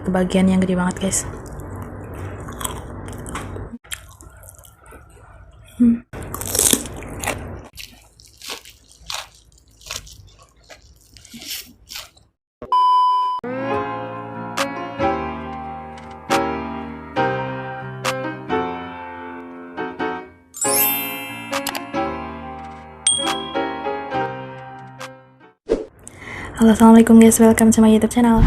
kebagian yang gede banget guys. Halo, assalamualaikum guys, welcome to my YouTube channel.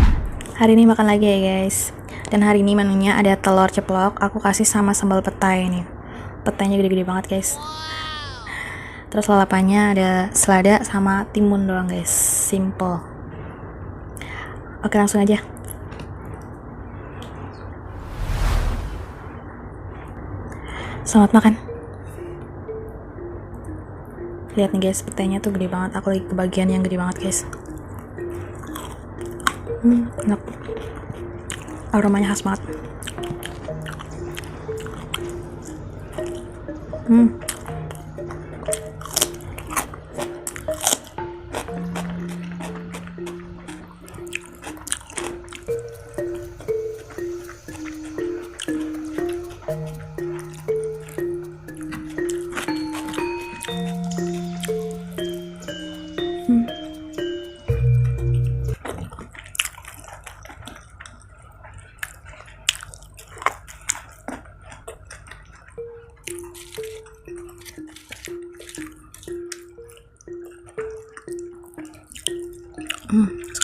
Hari ini makan lagi ya guys. Dan hari ini menunya ada telur ceplok. Aku kasih sama sambal petai nih. Petainya gede-gede banget guys. Terus lalapannya ada selada sama timun doang guys. Simple. Oke, langsung aja. Selamat makan. Lihat nih guys, petainya tuh gede banget. Aku lagi kebagian yang gede banget guys. Enak. Aromanya khas banget.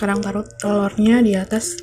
Sekarang taruh telurnya di atas.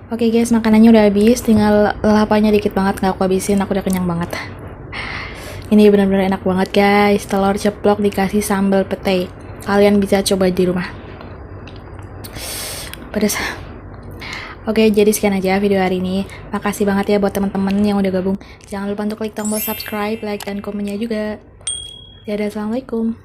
Oke guys, makanannya udah habis, tinggal lalapannya dikit banget, nggak aku habisin, aku udah kenyang banget. Ini benar-benar enak banget guys, telur ceplok dikasih sambal petai. Kalian bisa coba di rumah. Pedas. Oke, jadi sekian aja video hari ini. Makasih banget ya buat teman-teman yang udah gabung. Jangan lupa untuk klik tombol subscribe, like, dan komennya juga. Dadah, assalamualaikum.